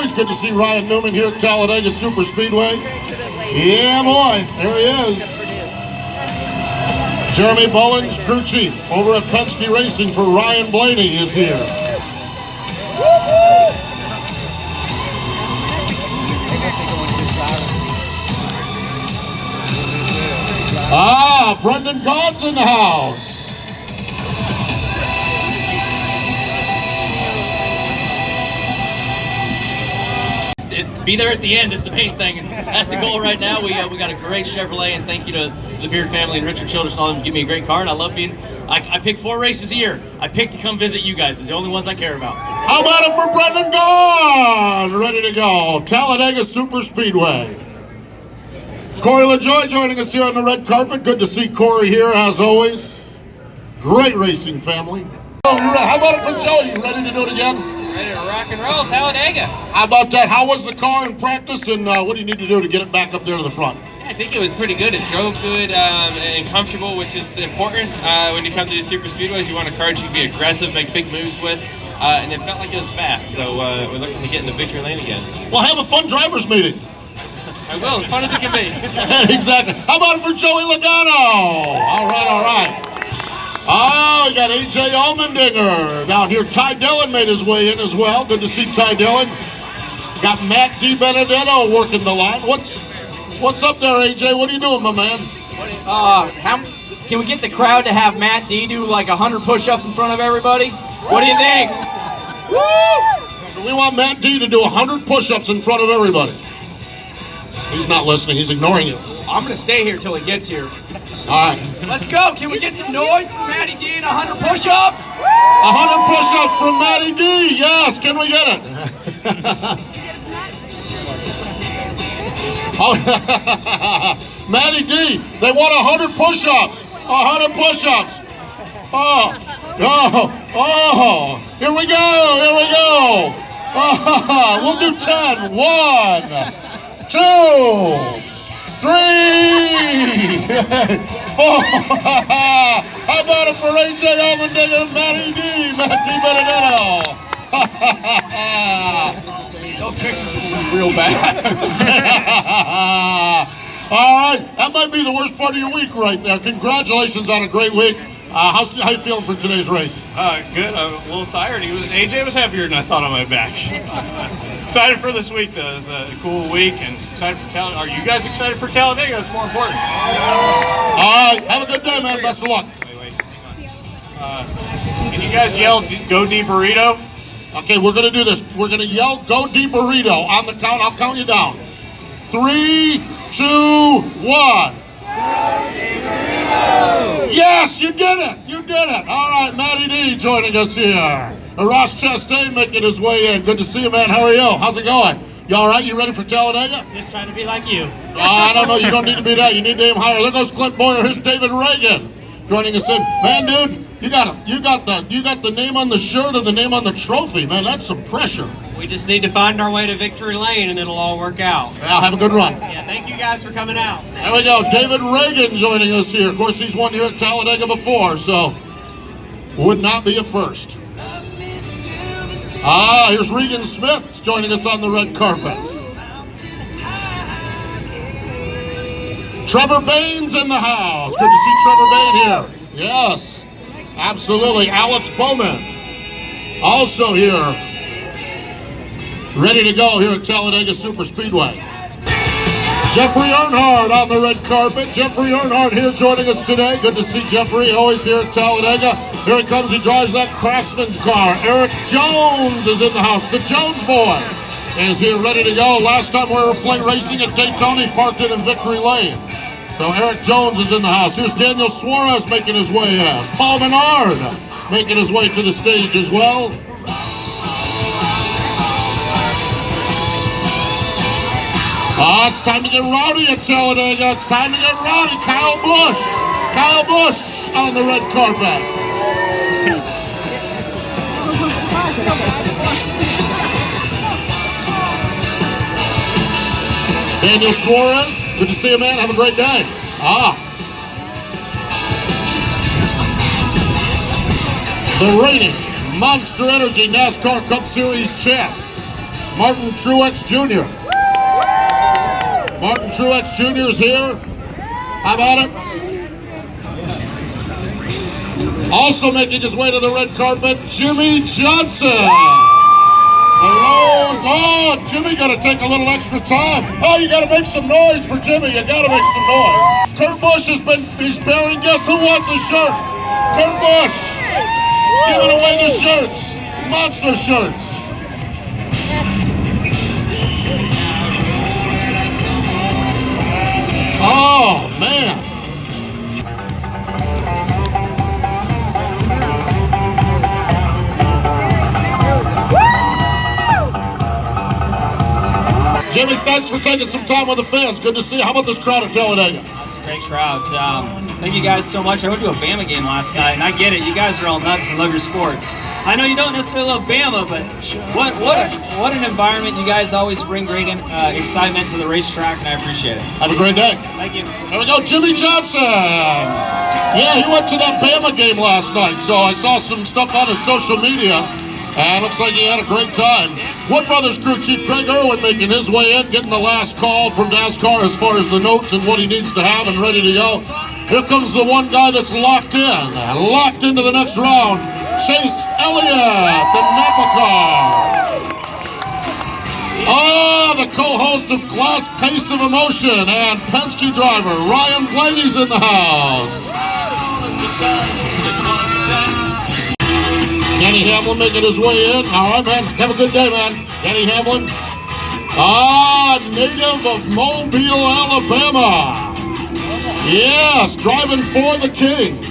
boys. Good to see Ryan Newman here at Talladega Super Speedway. Yeah, boy. There he is. Jeremy Bullins, crew chief over at Penske Racing for Ryan Blaney is here. Brendan Gaud's in the house. Be there at the end is the main thing, and that's the goal right now. We got a great Chevrolet, and thank you to the Beard family and Richard Childress and all of them give me a great car, and I love being. I pick 4 races a year. I pick to come visit you guys. It's the only ones I care about. How about it for Brendan Gaud? Ready to go. Talladega Super Speedway. Corey LaJoie joining us here on the red carpet. Good to see Corey here as always. Great racing family. How about it for Joe? You ready to do it again? Ready to rock and roll, Talladega. How about that? How was the car in practice, and what do you need to do to get it back up there to the front? I think it was pretty good. It drove good and comfortable, which is important. When you come to these super speedways, you want a car you can be aggressive, make big moves with, and it felt like it was fast. So we're looking to get in the victory lane again. Well, have a fun drivers meeting. I will, as fun as it can be. Exactly. How about it for Joey Logano? All right, all right. Oh, you got AJ Allmendinger down here. Ty Dillon made his way in as well. Good to see Ty Dillon. Got Matt DiBenedetto working the line. What's up there, AJ? What are you doing, my man? Can we get the crowd to have Matt D do like 100 push-ups in front of everybody? What do you think? Woo! We want Matt D to do 100 push-ups in front of everybody. He's not listening. He's ignoring you. I'm gonna stay here till he gets here. All right. Let's go. Can we get some noise from Matty D and 100 push-ups? 100 push-ups from Matty D. Yes. Can we get it? Matty D. They want 100 push-ups. 100 push-ups. Oh. Here we go. Here we go. We'll do 10. 1, 2, 3, 4. How about it for AJ Allmendinger and Matty D, Matt DiBenedetto? Those pictures are real bad. All right, that might be the worst part of your week right there. Congratulations on a great week. How you feeling for today's race? Good. I'm a little tired. AJ was happier than I thought on my back. Excited for this week, though. It's a cool week, and excited for Talladega. Are you guys excited for Talladega? That's more important. All right, have a good day, man. Best of luck. Wait. Can you guys yell, "Go D Burrito"? Okay, we're gonna do this. We're gonna yell, "Go D Burrito" on the count. I'll count you down. 3, 2, 1. Yes, you did it! You did it! All right, Matty D joining us here. Ross Chastain making his way in. Good to see you, man. How are you? How's it going? You all right? You ready for Talladega? Just trying to be like you. I don't know. You don't need to be that. You need to aim higher. There goes Clint Boyer. Here's David Reagan joining us in. Man, dude, you got the name on the shirt and the name on the trophy. Man, that's some pressure. We just need to find our way to victory lane, and it'll all work out. Well, have a good run. Yeah, thank you guys for coming out. There we go. David Reagan joining us here. Of course, he's won here at Talladega before, so would not be a first. Here's Regan Smith joining us on the red carpet. Trevor Bain's in the house. Good to see Trevor Bain here. Yes, absolutely. Alex Bowman also here. Ready to go here at Talladega Super Speedway. Jeffrey Earnhardt on the red carpet. Jeffrey Earnhardt here joining us today. Good to see Jeffrey, always here at Talladega. Here he comes, he drives that Craftsman's car. Eric Jones is in the house. The Jones boy is here ready to go. Last time we were playing racing at Daytona, he parked it in Victory Lane. So Eric Jones is in the house. Here's Daniel Suarez making his way in. Paul Menard making his way to the stage as well. It's time to get rowdy at Talladega. It's time to get rowdy. Kyle Busch on the red carpet. Daniel Suarez, good to see you, man. Have a great day. The reigning Monster Energy NASCAR Cup Series champ, Martin Truex Jr. Martin Truex Jr. is here. How about it? Also making his way to the red carpet, Jimmy Johnson. Hello. Oh, Jimmy got to take a little extra time. Oh, you got to make some noise for Jimmy. You got to make some noise. Kurt Busch he's bearing. Guess who wants a shirt? Kurt Busch. Giving away the shirts. Monster shirts. Oh, man. Jimmy, thanks for taking some time with the fans. Good to see you. How about this crowd at Talladega? That's a great crowd. Thank you guys so much. I went to a Bama game last night, and I get it. You guys are all nuts and love your sports. I know you don't necessarily love Bama, but what an environment. You guys always bring great excitement to the racetrack, and I appreciate it. Have a great day. Thank you. There we go, Jimmy Johnson. Yeah, he went to that Bama game last night, so I saw some stuff on his social media. And looks like he had a great time. Wood Brothers crew chief Greg Irwin making his way in, getting the last call from NASCAR as far as the notes and what he needs to have and ready to go. Here comes the one guy that's locked into the next round. Chase Elliott, the Napa car. Oh, the co-host of Glass Case of Emotion and Penske driver Ryan Blaney's in the house. Danny Hamlin making his way in. All right, man. Have a good day, man. Danny Hamlin. Native of Mobile, Alabama. Yes, driving for the king.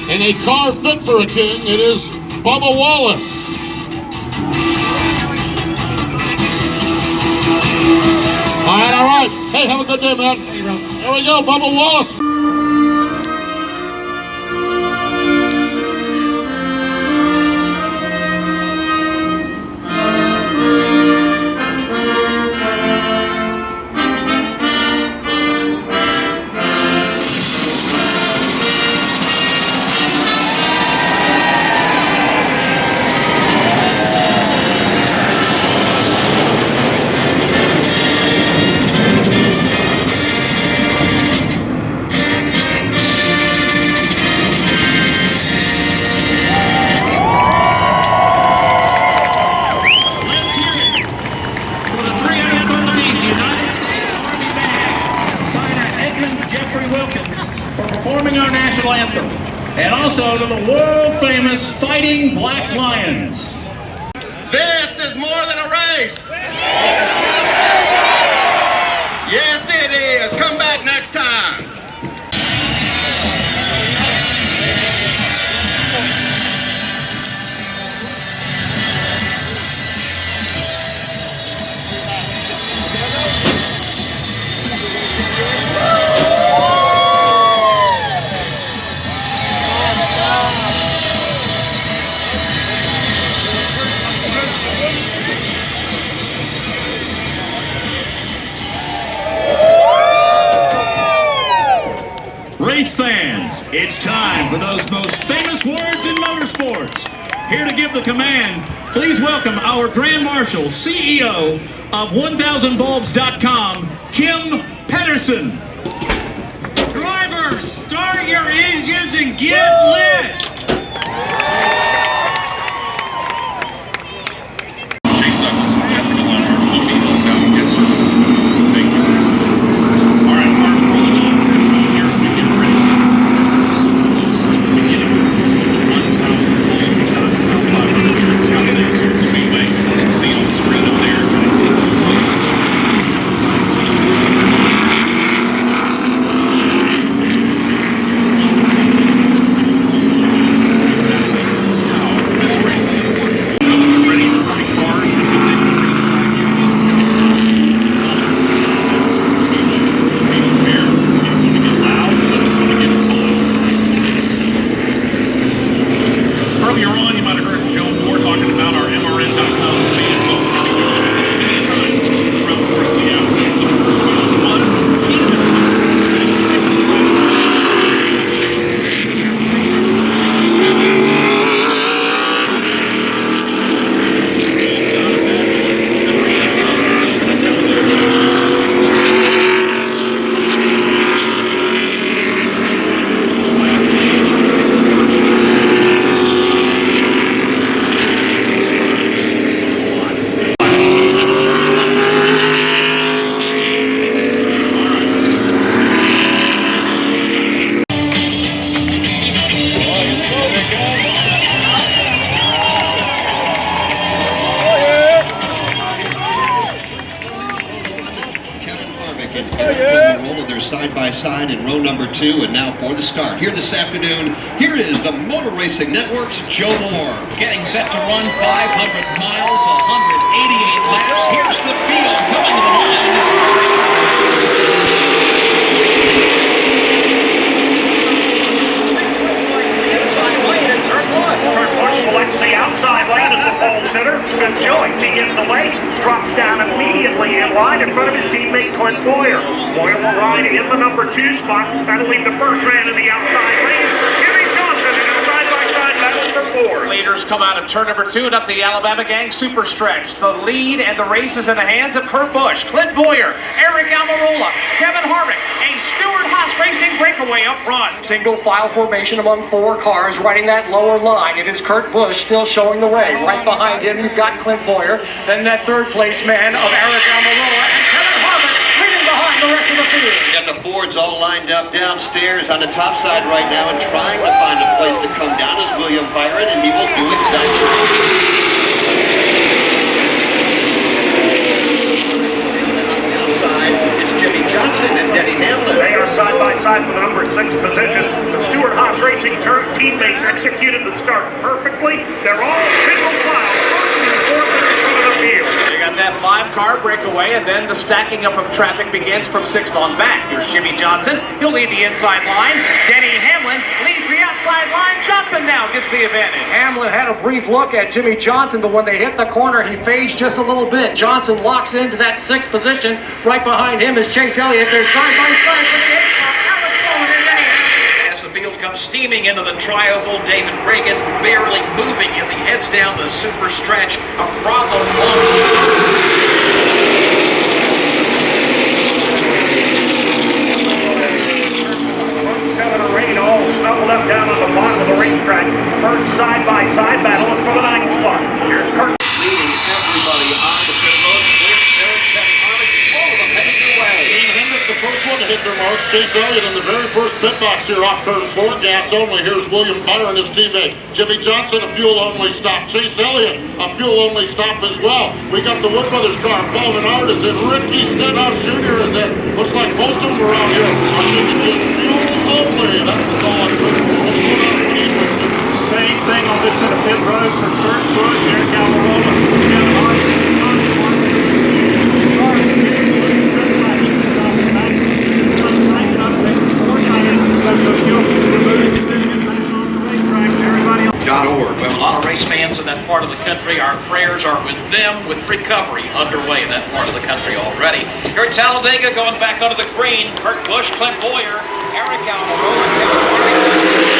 In a car fit for a king, it is Bubba Wallace. All right. Hey, have a good day, man. There we go, Bubba Wallace. Performing our national anthem, and also to the world-famous Fighting Black Lions. This is more than a race. Yes, it is. Come back next time. Race fans, it's time for those most famous words in motorsports. Here to give the command, please welcome our Grand Marshal, CEO of 1000bulbs.com, Kim Pedersen. Drivers, start your engines and get lit! They're side by side in row number 2, and now for the start. Here this afternoon, here is the Motor Racing Network's Joe Moore. Getting set to run 500 miles, 188 laps. Here's the field coming to the line. Selects the outside lane as the pole sitter. Good choice. He gets away, drops down immediately in line in front of his teammate Clint Boyer. Boyer will ride in the number 2 spot. That'll leave the first man in the outside lane. Jimmy Johnson in a side-by-side battle for 4. Leaders come out of turn number 2 and up the Alabama Gang Super Stretch. The lead and the race is in the hands of Kurt Busch, Clint Boyer, Eric Almirola, Kevin Harvick, a Stewart Haas Racing breakaway up front. Single file formation among 4 cars riding that lower line. It is Kurt Busch still showing the way. Right behind him, you've got Clint Boyer, then that third place man of Eric Almirola, and Kevin Harvick leading behind the rest of the field. We got the Fords all lined up downstairs on the top side right now and trying to find a place to come down is William Byron, and he will do exactly Johnson and Denny Hamlin. They are side by side for the number 6 position. The Stewart Haas Racing teammates executed the start perfectly. They're all single file, first and fourth in front of the field. You got that 5-car breakaway, and then the stacking up of traffic begins from 6th on back. Here's Jimmy Johnson. He'll lead the inside line. Denny Hamlin leads the outside line. Johnson now gets the advantage. Hamlin had a brief look at Jimmy Johnson, but when they hit the corner, he fades just a little bit. Johnson locks into that 6th position. Right behind him is Chase Elliott. They're side by side for the 8th spot. Alex Bowman and Denny Hamlin. As the field comes steaming into the trioval, David Reagan barely moving as he heads down the super stretch. A problem on 7 or 8 all snuggled up down on the bottom of the racetrack. First side-by-side battle is for the 9th spot. Here's Kurt. leading everybody on the pit road. All of them heading their way. Ian Hendrick, the first one to hit their marks. Chase Elliott in the very first pit box here off turn 4. Gas only. Here's William Byron, his teammate. Jimmy Johnson, a fuel-only stop. Chase Elliott, a fuel-only stop as well. We got the Wood Brothers car. Paul Menard is in. Ricky Stenhouse Jr. is in. Looks like most of them around here are thinking just fuel-only. That's all I'm good for. What's going on with these ones? Same thing on this set of pit road for Kurt Busch, Eric Almirola, Kevin Harvick, John Orr. Well, a lot of race fans in that part of the country, our prayers are with them, with recovery underway in that part of the country already. Here at Talladega, going back under the green, Kurt Busch, Clint Boyer, Eric Almirola, Kevin Harvick.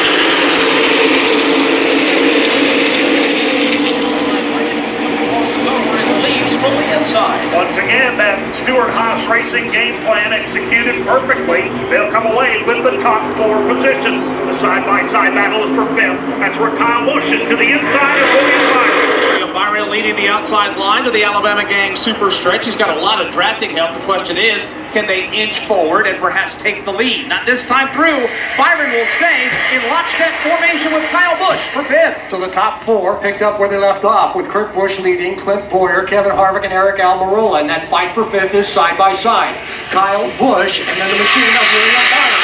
From the inside. Once again, that Stewart Haas Racing game plan executed perfectly. They'll come away with the top 4 position. The side-by-side battle is for 5th. That's where Kyle Busch is to the inside of William Byron. William Byron leading the outside line to the Alabama Gang Super Stretch. He's got a lot of drafting help. The question is, can they inch forward and perhaps take the lead? Not this time through. Byron will stay in lockstep formation with Kyle Busch for 5th. So the top 4 picked up where they left off, with Kurt Busch leading, Clint Boyer, Kevin Harvick, and Eric Almirola. And that fight for 5th is side by side. Kyle Busch and then the machine of William Byron.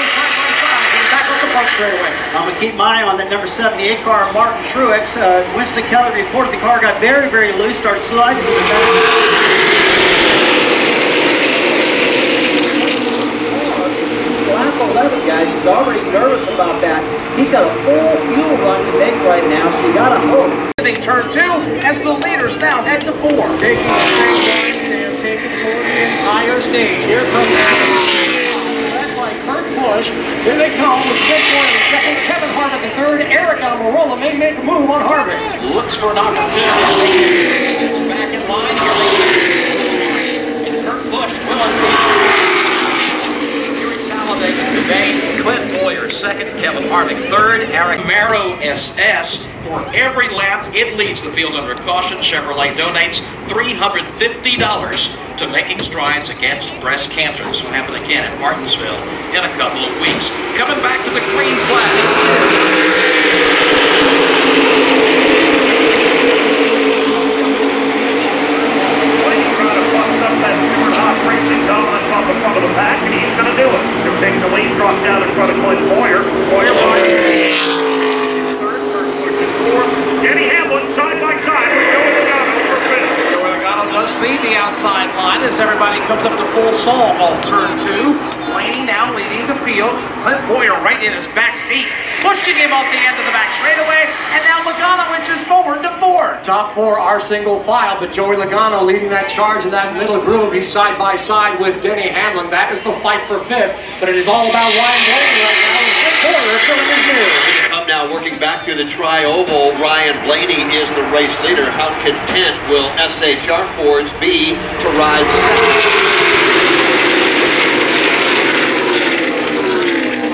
Side by side. And back up the front straightaway. I'm going to keep my eye on that number 78 car, Martin Truex. Winston Kelly reported the car got very, very loose, started sliding to the back. Lap 11, guys, he's already nervous about that. He's got a full fuel run to make right now, so you got to hope. Turn 2 as the leaders now head to 4. Taking the straight line and taking for the entire stage. Here comes led by Kurt Busch. Here they come with Clint Boyer in second, Kevin Harvick in third. Eric Almirola may make a move on Harvick. Looks for an opportunity. It's back in line here. And Kurt Busch will unleash. Today, Clint Boyer, second, Kevin Harvick, third, Eric Camaro SS. For every lap, it leads the field under caution. Chevrolet donates $350 to making strides against breast cancer. This will happen again at Martinsville in a couple of weeks. Coming back to the green flag. comes up to full salt off turn 2. Blaney now leading the field. Clint Boyer right in his back seat, pushing him off the end of the back straightaway, and now Logano inches forward to 4. Top 4 are single file, but Joey Logano leading that charge in that middle groove. He's side by side with Denny Hamlin. That is the fight for 5th, but it is all about Ryan Blaney right now. In the corner, filling his new. Up now, working back through the tri-oval, Ryan Blaney is the race leader. How content will SHR Fords be to ride second?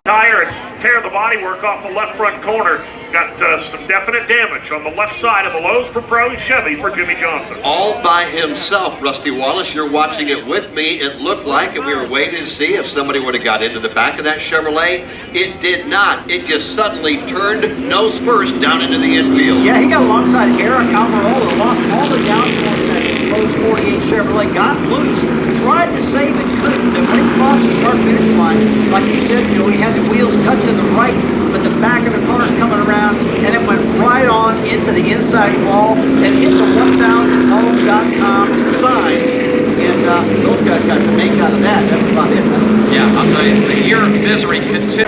Tire and tear the bodywork off the left front corner. Got some definite damage on the left side of the Lowe's for Pro Chevy for Jimmy Johnson. All by himself, Rusty Wallace. You're watching it with me. It looked like, and we were waiting to see if somebody would have got into the back of that Chevrolet. It did not. It just suddenly turned nose first down into the infield. Yeah, he got alongside Eric Almirola, lost all the downforce that Lowe's 48 Chevrolet, got loose, tried to save it, couldn't. And when he crossed the start-finish line, like you said, he had the wheels cut to the right, but the back of the car is coming around, and it went right on into the inside wall and hit the 1000home.com sign. And those guys got to make out of that. That's about it. Yeah, I'll tell you, the year of misery continues.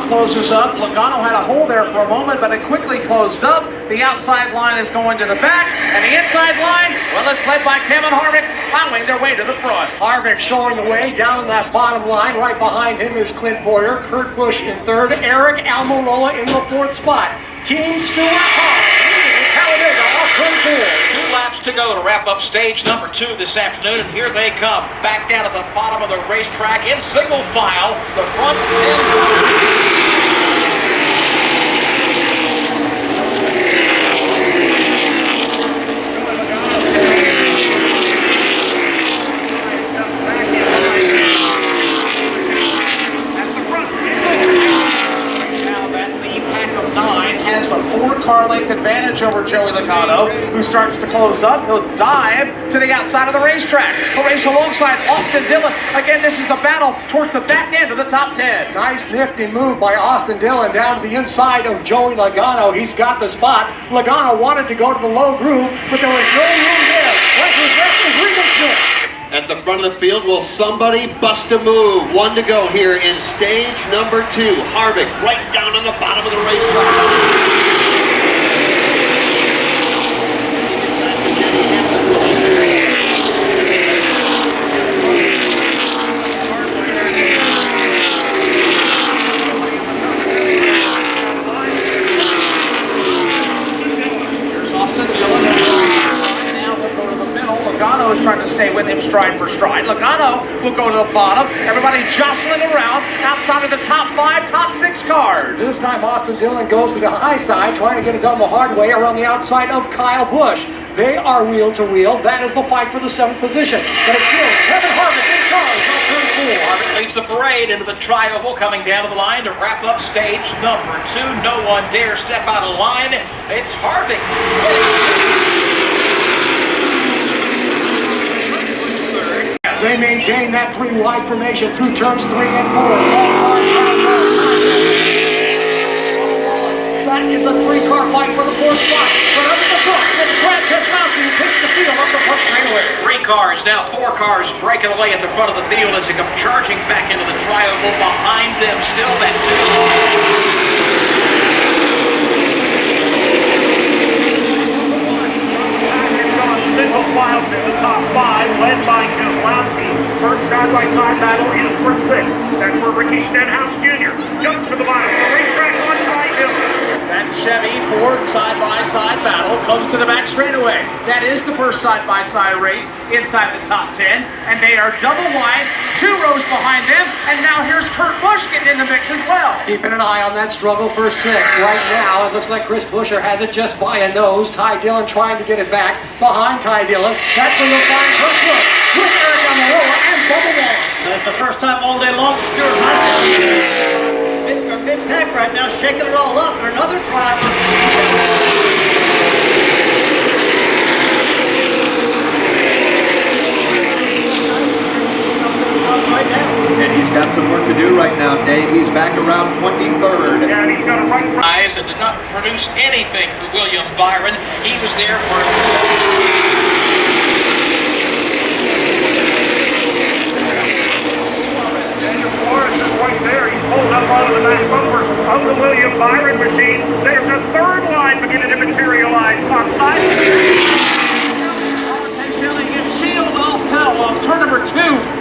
Closes up. Logano had a hole there for a moment, but it quickly closed up. The outside line is going to the back, and the inside line, well, it's led by Kevin Harvick, plowing their way to the front. Harvick showing the way down that bottom line. Right behind him is Clint Boyer, Kurt Busch in 3rd, Eric Almirola in the 4th spot. Team Stewart Haas leading Talladega off turn 4. 2 laps to go to wrap up stage number 2 this afternoon, and here they come. Back down to the bottom of the racetrack in single file. The front 10. Has a 4-car length advantage over Joey Logano, who starts to close up. He'll dive to the outside of the racetrack. He'll race alongside Austin Dillon. Again, this is a battle towards the back end of the top 10. Nice nifty move by Austin Dillon down to the inside of Joey Logano. He's got the spot. Logano wanted to go to the low groove, but there was no room there. At the front of the field, will somebody bust a move? 1 to go here in stage number 2. Harvick right down on the bottom of the racetrack. Logano is trying to stay with him stride for stride. Logano will go to the bottom. Everybody jostling around outside of the top 5, top 6 cars. This time Austin Dillon goes to the high side, trying to get it done the hard way around the outside of Kyle Busch. They are wheel to wheel. That is the fight for the 7th position. But it's still Kevin Harvick in charge on turn 4. Harvick leads the parade into the tri-oval, coming down to the line to wrap up stage number 2. No one dare step out of line. It's Harvick. They maintain that 3-wide formation through turns 3 and 4. That is a 3-car fight for the 4th spot. But up in the front, it's Brad Keselowski who takes the field up the front straightaway. 3 cars, now 4 cars breaking away at the front of the field as they come charging back into the tri-oval. Behind them still that 2. Single file to the top 5, led by Keselowski. First side-by-side battle is for 6th. That's where Ricky Stenhouse Jr. jumps to the bottom. The racetrack on by Dillon. That Chevy Ford side-by-side battle comes to the back straightaway. That is the first side-by-side race inside the top 10, and they are double wide 2 rows behind them, and now here's Kurt Busch getting in the mix as well. Keeping an eye on that struggle for 6th. Right now, it looks like Chris Buescher has it just by a nose. Ty Dillon trying to get it back behind Ty Dillon. That's where you'll find Kurt Busch with Eric Almirola and Bubba Wallace. That's the first time all day long Stuart Big Pack right now shaking it all up for another driver. And he's got some work to do right now, Dave. He's back around 23rd. Yeah, he's got a right front. Eyes and did not produce anything for William Byron. He was there for Daniel Suarez is right there. He's pulled up onto the back bumper of the William Byron machine. There's a third line beginning to materialize on side. gets sealed off turn number 2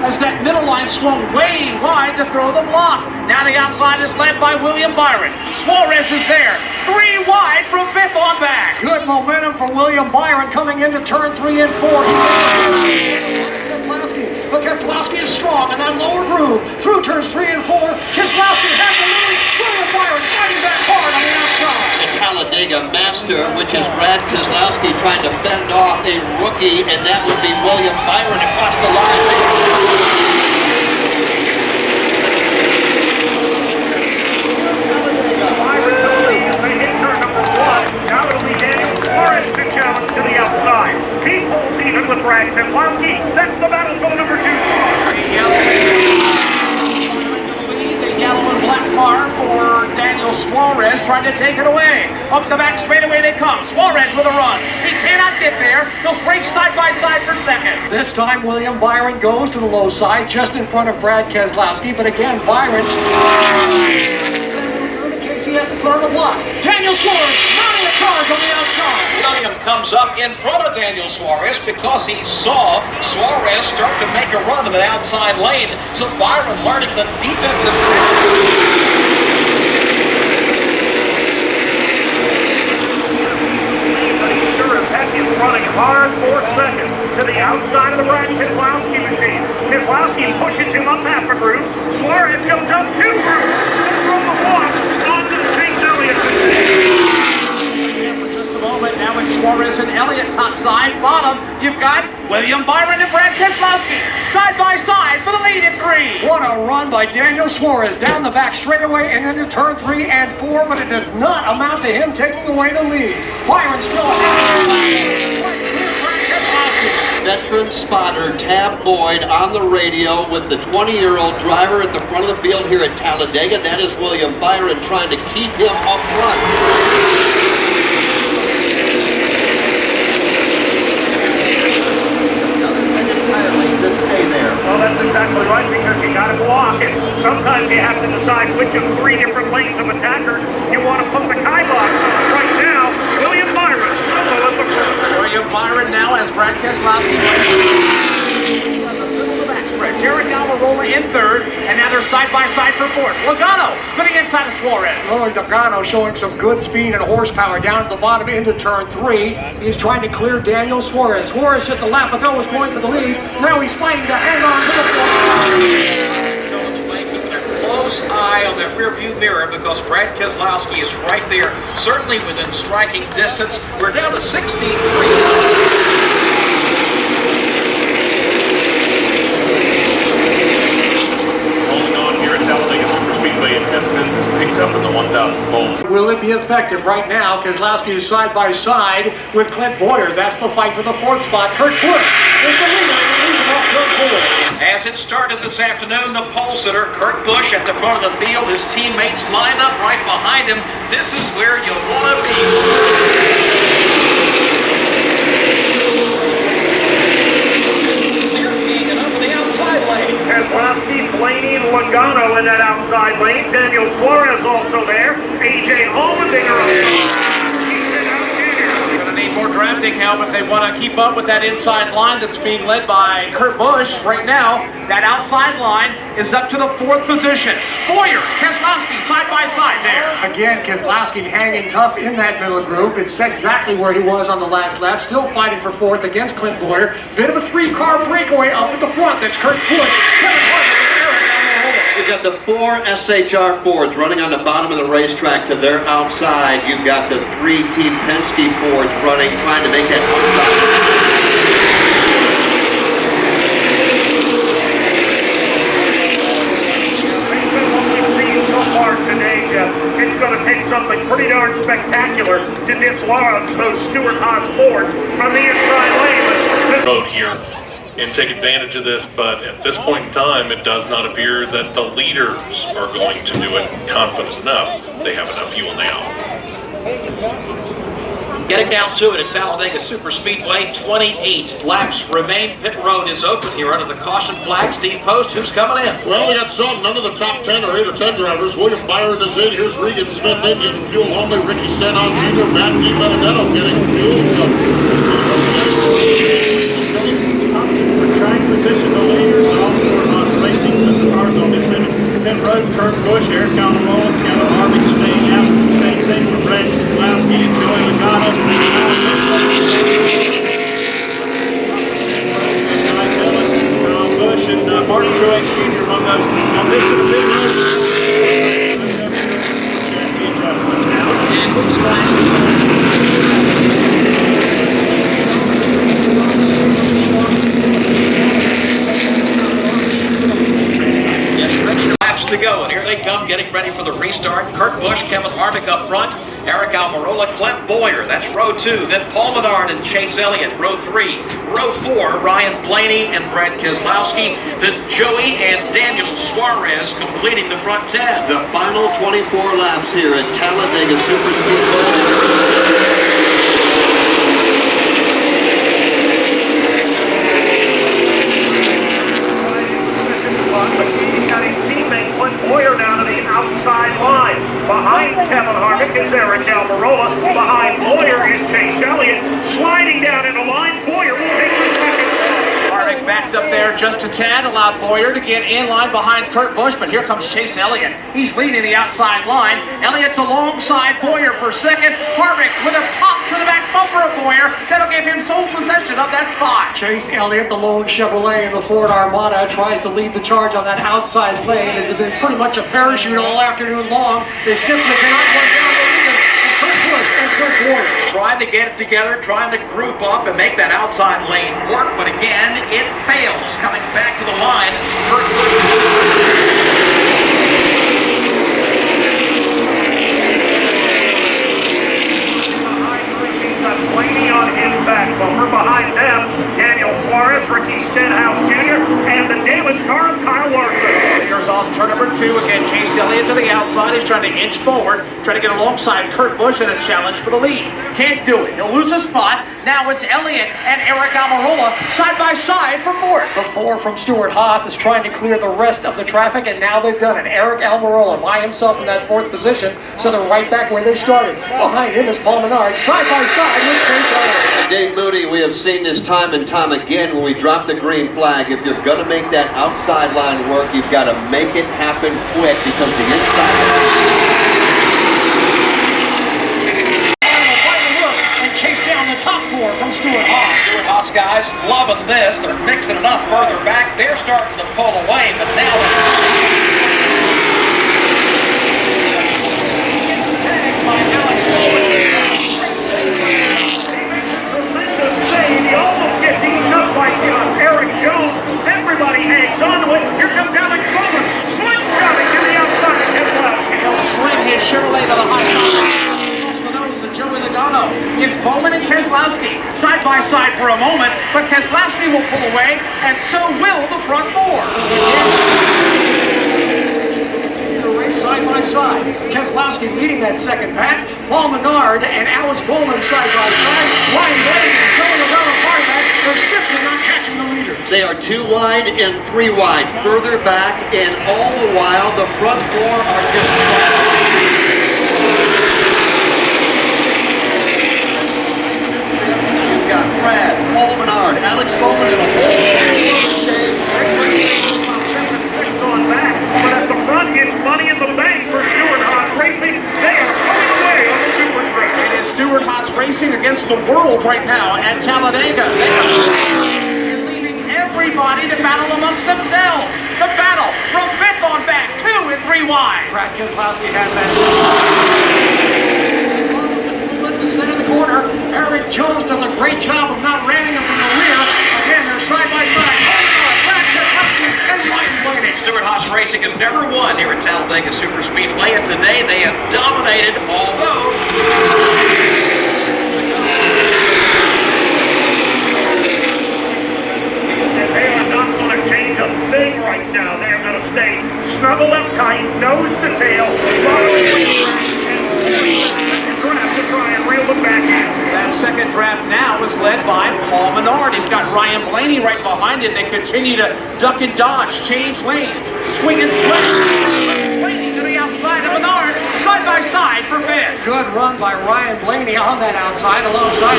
as that middle line swung way wide to throw the block. Now the outside is led by William Byron. Suarez is there. 3 wide from 5th on back. Good momentum for William Byron coming into turn 3 and 4. But Keselowski is strong in that lower groove. Through turns 3 and 4, Keselowski has the lead. William Byron fighting back hard on the outside. The Talladega Master, which is Brad Keselowski trying to fend off a rookie, and that would be William Byron across the line. Byron to the lead as they hit turn number 1. Now it'll be Daniel Suarez to challenge to the outside. He pulls even with Brad Keselowski. That's the battle for the number 2 car. Yellow and black car for Daniel Suarez trying to take it away. Up the back straightaway they come. Suarez with a run. He cannot get there. They'll race side by side for 2nd. This time William Byron goes to the low side just in front of Brad Keselowski, but again Byron in case he has to put on the block. Daniel Suarez mounting a charge on the outside. William comes up in front of Daniel Suarez because he saw Suarez start to make a run to the outside lane. So Byron learning the defensive. Is running hard for 2nd to the outside of the Brad Keselowski machine. Keselowski pushes him up half a groove. Suarez goes up 2 grooves from the block onto the Chase Elliott machine. Just a moment, now it's Suarez and Elliott top side. Bottom, you've got William Byron and Brad Keselowski side by side for the lead in 3. What a run by Daniel Suarez down the back straightaway and into turn 3 and 4, but it does not amount to him taking away the lead. Byron still Veteran spotter Tab Boyd on the radio with the 20-year-old driver at the front of the field here at Talladega. That is William Byron trying to keep him up front. To stay there. Well, that's exactly right, because you got to block it. Sometimes you have to decide which of 3 different lanes of attackers you want to put the kibosh on. Right now, William Byron solo at the front. William Byron now as Brad Keselowski. Eric Almirola in 3rd, and now they're side by side for 4th. Logano to the inside of Suarez. Oh, Logano showing some good speed and horsepower down at the bottom into turn 3. He's trying to clear Daniel Suarez. Suarez just a lap ago was going for the lead. Now he's fighting to hang on to the close eye on that rear view mirror because Brad Keselowski is right there, certainly within striking distance. We're down to 16. Talladega Super Speedway and has business picked up in the 1,000 volts. Will it be effective right now? Keselowski is side by side with Clint Boyer. That's the fight for the 4th spot. Kurt Busch is the leader. As it started this afternoon, the pole sitter, Kurt Busch, at the front of the field. His teammates lined up right behind him. This is where you want to be. Keselowski, Blaney, and Logano in that outside lane. Daniel Suarez also there. AJ Allmendinger Going to need more drafting help if they want to keep up with that inside line that's being led by Kurt Busch. Right now, that outside line is up to the 4th position. Boyer, Keselowski, side by side there. Again, Keselowski hanging tough in that middle group. It's exactly where he was on the last lap. Still fighting for 4th against Clint Boyer. Bit of a 3-car breakaway up at the front. That's Kurt Busch. You've got the 4 SHR Fords running on the bottom of the racetrack to their outside. You've got the 3 Team Penske Fords running, trying to make that outside. Today, Jeff, it's going to take something pretty darn spectacular to dislodge those Stewart-Haas Fords from the inside lane. Road here and take advantage of this, but at this point in time, it does not appear that the leaders are going to do it confident enough. They have enough fuel now. Getting down to it at Talladega Super Speedway, 28 laps remain. Pit road is open here under the caution flag. Steve Post, who's coming in? Well, we got some. None of the top 10 or 8 or 10 drivers. William Byron is in. Here's Regan Smith. They're getting fuel only. Ricky Stenhouse Jr., Matt DiBenedetto getting fuel. So, we're trying to position the leaders on racing with the cars on this pit road. Kurt Busch, Eric Almirola, Kevin Harvick staying out. Same thing for Brad Keselowski and Joey Logano. Busch and Marty Truex Jr. among those. Now this is the pit road. And quick splash. To go, and here they come, getting ready for the restart. Kurt Busch, Kevin Harvick up front, Eric Almirola, Clint Bowyer, that's row 2, then Paul Menard and Chase Elliott, row 3, row 4, Ryan Blaney and Brad Keselowski, then Joey and Daniel Suarez completing the front 10. The final 24 laps here at Talladega Super Speedway. Bowyer down to the outside line. Behind Kevin Harvick is Eric Almirola. Behind Bowyer is Chase Elliott. Sliding down into line, Bowyer will take the second. Harvick backed up there just a tad, allowed Bowyer to get in line behind Kurt Busch, but here comes Chase Elliott. He's leading the outside line. Elliott's alongside Bowyer for second. Harvick with a pop to the back bumper of Bowyer. That'll give him sole possession of that spot. Chase Elliott, the lone Chevrolet in the Ford Armada, tries to lead the charge on that outside lane. It has been pretty much a parachute all afternoon long. They simply cannot run down the leader. And Kurt Busch and Kurt Bowyer trying to get it together, trying to group up and make that outside lane work, but again, it fails. Coming back to the line, Kurt Busch. Blaney on his back bumper. Behind them, Daniel Suarez, Ricky Stenhouse Jr., and the damaged car of Kyle Larson. Leaders off turn number 2. Again, Chase Elliott to the outside. He's trying to inch forward, trying to get alongside Kurt Busch in a challenge for the lead. Can't do it. He'll lose a spot. Now it's Elliott and Eric Almirola side by side for fourth. The 4 from Stewart-Haas is trying to clear the rest of the traffic, and now they've done it. Eric Almirola by himself in that 4th position, so they're right back where they started. Behind him is Paul Menard, side by side with Chase Elliott. Dave Moody, we have seen this time and time again when we drop the green flag. If you're going to make that outside line work, you've got to make it happen quick because the inside chase down the top 4 from Stewart-Haas. Stewart-Haas guys loving this. They're mixing it up further back. They're starting to pull away, but now gets tagged by Alex Bowman. Tremendous save. He almost gets eaten up by Eric Jones. Everybody hangs on to it. Here comes Alex Bowman. Slingshotting to the outside of Keselowski. He'll sling his Chevrolet to the high side. Joey Logano gives Bowman and Keselowski side by side for a moment, but Keselowski will pull away, and so will the front 4. The race side by side. Keselowski leading that second pack. Paul Menard and Alex Bowman side by side. Ryan Blaney and Joey Logano part of that. They're simply not catching the leaders. They are 2 wide and 3 wide, further back, and all the while the front 4 are just got Brad, Paul Menard, Alex Bowman, and a whole on back. But at the front, it's money in the bank for Stewart-Haas Racing. They are pulling away on the Super Race. It is Stewart-Haas Racing against the world right now at Talladega. They are leaving everybody to battle amongst themselves. The battle from 5th on back Keselowski has that. Center of the corner. Eric Jones does a great job of not ramming him from the rear. Again, they're side by side. And Ryan Blaney. Stewart Haas Racing has never won here at Talladega Superspeedway, and today they have dominated, although they are not going to change a thing right now. They are going to stay snuggled up tight, nose to tail, to try and reel them back in. That second draft now is led by Paul Menard. He's got Ryan Blaney right behind him. They continue to duck and dodge, change lanes, swing and swing. Blaney to the outside of Menard, side by side for fifth. Good run by Ryan Blaney on that outside, alongside.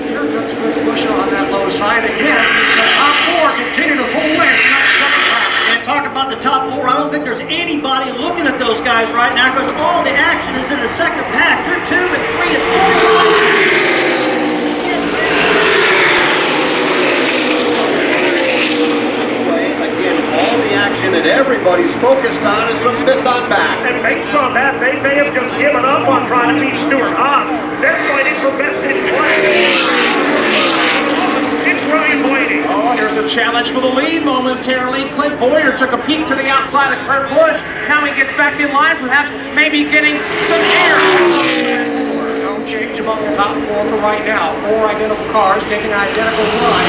Here comes Chris Busch on that low side again. The top four continue to pull away from that second draft. And talk about the top four, I don't think there's anybody looking at those guys right now because all the action is in the second pack. They're 2 and 3 and 4. again, all the action that everybody's focused on is from fifth on back. And based on that, they may have just given up on trying to beat Stewart Haas. They're fighting for best in class. It's Ryan Blaney. Oh, here's a challenge for the lead momentarily. Clint Boyer took a peek to the outside of Kurt Busch. Now he gets back in line, perhaps maybe getting some air. No change among the top four for right now. 4 identical cars taking an identical line.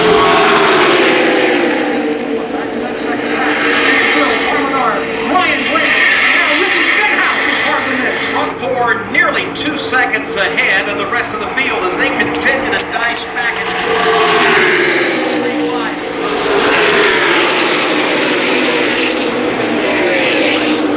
Back to that second pack. Ryan Blaney. Now Ricky Stenhouse is part of the mix. Front four nearly 2 seconds ahead of the rest of the field as they continue to dice back and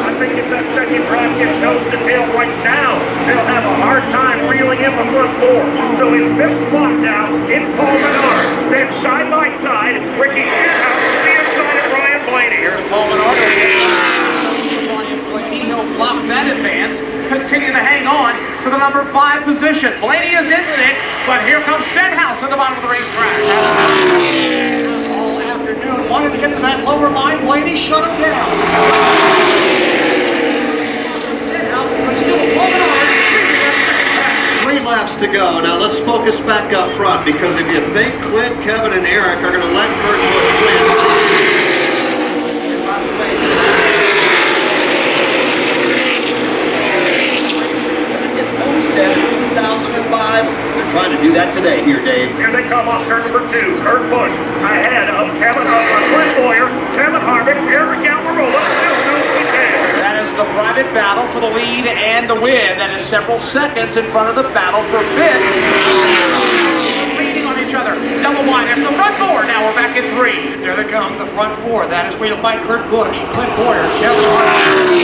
I think if that second drive gets nose to tail right now, they'll have a hard time reeling in the front four. So in fifth spot now, it's Paul Menard. Then side by side, Ricky Stenhouse on the inside of Ryan Blaney. Here's Paul Menard. Ryan Blaney, he'll block that advance. Continue to hang on for the number 5 position. Blaney is in 6th, but here comes Stenhouse at the bottom of the racetrack. All afternoon, wanted to get to that lower line. Blaney shut him down. Stenhouse, but still holding on. 3 laps to go. Now let's focus back up front because if you think Clint, Kevin, and Eric are going to let Kurt Busch win, Homestead in 2005. They're trying to do that today here, Dave. Here they come off turn number 2. Kurt Busch ahead of Clint Boyer, Kevin Harvick, Eric Almirola, still nose to tail. That is the private battle for the lead and the win. That is several seconds in front of the battle for fifth. Leaning on each other. Double wide. There's the front four. Now we're back in 3. There they come, the front four. That is where you'll find Kurt Busch, Clint Boyer, Kevin Harvick.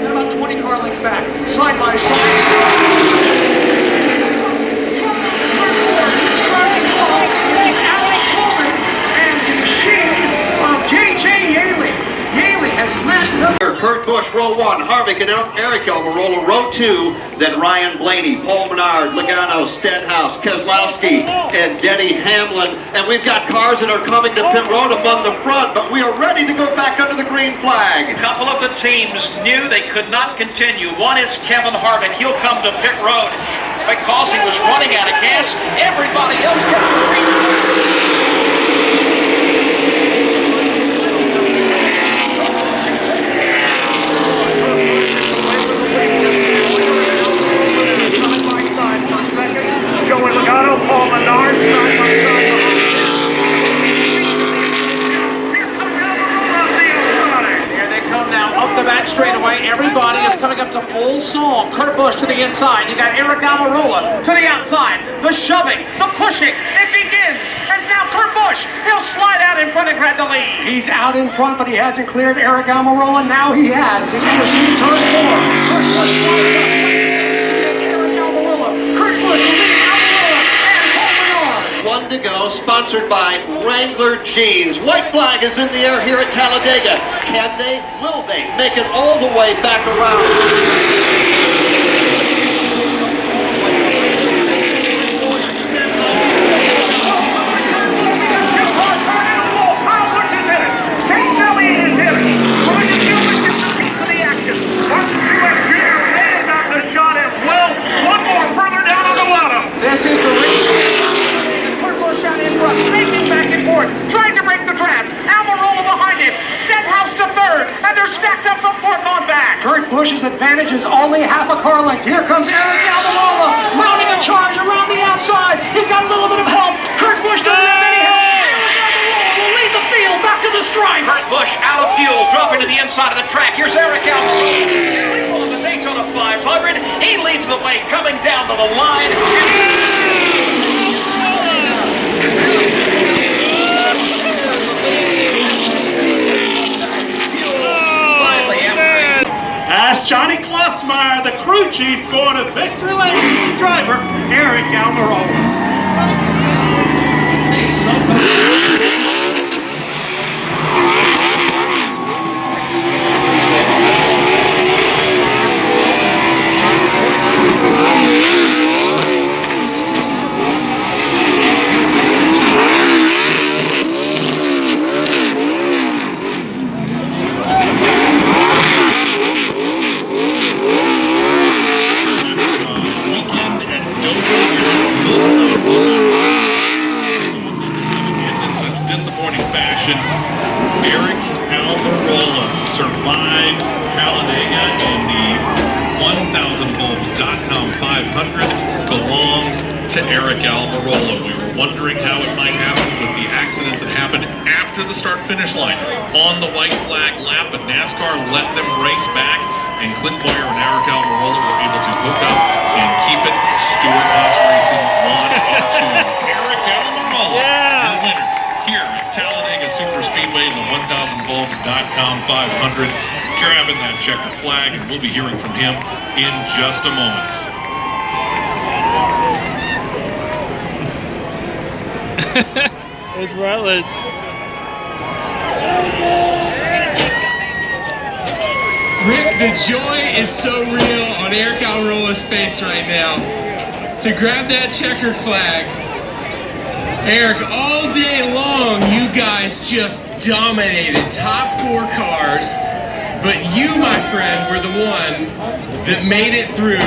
They're about 20 car lengths back, side by side. Kurt Busch, row 1, Harvick and Eric Almirola, row 2, then Ryan Blaney, Paul Menard, Logano, Stenhouse, Keselowski, and Denny Hamlin. And we've got cars that are coming to pit road among the front, but we are ready to go back under the green flag. A couple of the teams knew they could not continue. One is Kevin Harvick. He'll come to pit road because he was running out of gas. Everybody else gets the green flag. Joey Logano, Paul Menard, side by side. Here they come now up the back straightaway. Everybody is coming up to full song. Kurt Busch to the inside. You got Eric Almirola to the outside. The shoving, the pushing. It begins. As now Kurt Busch, he'll slide out in front and grab the lead. He's out in front, but he hasn't cleared Eric Almirola. Now he has. He's going to see turn 4. Kurt Busch slides up. Eric Almirola. Kurt Busch leading Almirola and Paul Menard. 1 to go, sponsored by Wrangler Jeans. White flag is in the air here at Talladega. Can they, will they make it all the way back around? Chase Elliott is in it. Busch's advantage is only half a car length. Here comes Eric Almirola, mounting a charge around the outside. He's got a little bit of help. Kurt Busch doesn't have any help. Eric Almirola will lead the field back to the stripe. Kurt Busch out of fuel, dropping to the inside of the track. Here's Eric Almirola on the Daytona 500. He leads the way coming down to the line. That's Johnny Klossmeyer, the crew chief, going to victory lane. Driver Eric Almirola. Eric Almirola survives Talladega in the 1000bulbs.com 500. Belongs to Eric Almirola. We were wondering how it might happen with the accident that happened after the start-finish line on the white flag lap, but NASCAR let them race back, and Clint Boyer and Eric Almirola were able to hook up and keep it. Stewart Haas Racing 1 and 2. Eric Almirola, the winner here at Talladega Super Speedway in the 1000bulbs.com 500, grabbing that checkered flag, and we'll be hearing from him in just a moment. There's Rutledge. Rick, the joy is so real on Eric Almirola's face right now. To grab that checkered flag. Eric, all day long, you guys just dominated top 4 cars, but you, my friend, were the one that made it through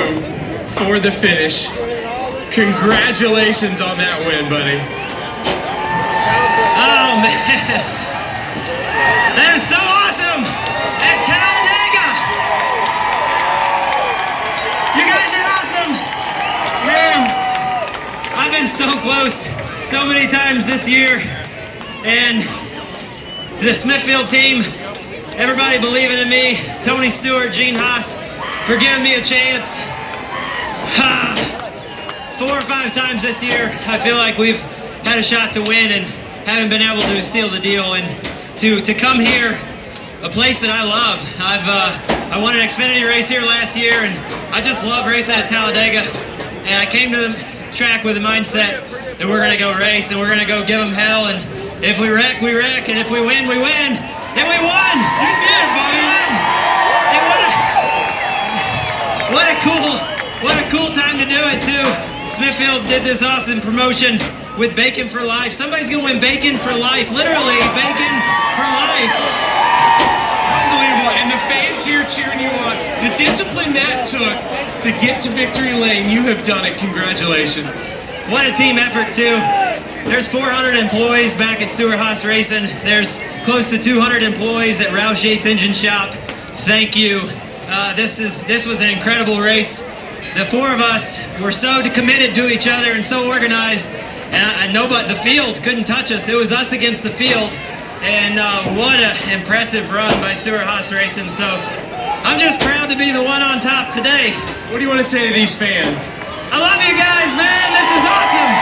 for the finish. Congratulations on that win, buddy. Oh, man. That is so awesome at Talladega. You guys are awesome. Man, I've been so close so many times this year, and the Smithfield team, everybody believing in me, Tony Stewart, Gene Haas, for giving me a chance. 4 or 5 times this year, I feel like we've had a shot to win and haven't been able to seal the deal. And to come here, a place that I love. I won an Xfinity race here last year, and I just love racing at Talladega. And I came to the track with a mindset that we're gonna go race and we're gonna go give them hell. And if we wreck, we wreck, and if we win, we win. And we won! You did, buddy! And what a cool time to do it too. Smithfield did this awesome promotion with Bacon for Life. Somebody's gonna win Bacon for Life, literally Bacon for Life. Unbelievable, and the fans here cheering you on. The discipline that took to get to victory lane, you have done it. Congratulations. What a team effort too. There's 400 employees back at Stewart Haas Racing. There's close to 200 employees at Roush Yates Engine Shop. Thank you. This was an incredible race. The 4 of us were so committed to each other and so organized, and I know, but the field couldn't touch us. It was us against the field, and what an impressive run by Stewart Haas Racing. So I'm just proud to be the one on top today. What do you want to say to these fans? I love you guys, man. This is awesome.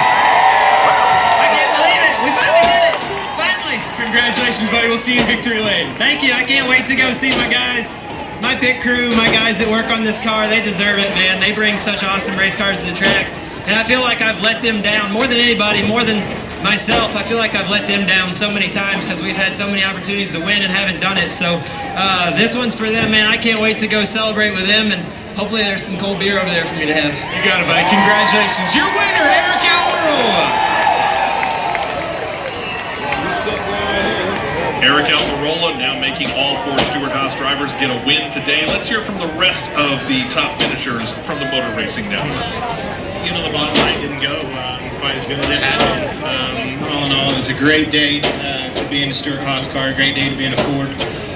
I can't believe it. We finally did it. Finally. Congratulations, buddy. We'll see you in victory lane. Thank you. I can't wait to go see my guys. My pit crew, my guys that work on this car, they deserve it, man. They bring such awesome race cars to the track. And I feel like I've let them down more than anybody, more than myself. I feel like I've let them down so many times because we've had so many opportunities to win and haven't done it. So this one's for them, man. I can't wait to go celebrate with them, and hopefully there's some cold beer over there for me to have. You got it, buddy. Congratulations. Your winner, Eric Almirola. Eric Almirola now making all 4 Stewart Haas drivers get a win today. Let's hear from the rest of the top finishers from the motor racing network. You know, the bottom line didn't go quite as good as it had been. All in all, it was a great day to be in a Stewart Haas car, a great day to be in a Ford.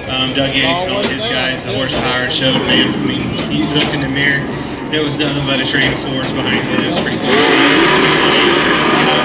Doug Yates and all his guys, the horsepower showed, man. I mean, you looked in the mirror, it was nothing but a train of fours behind it. It was pretty cool to see.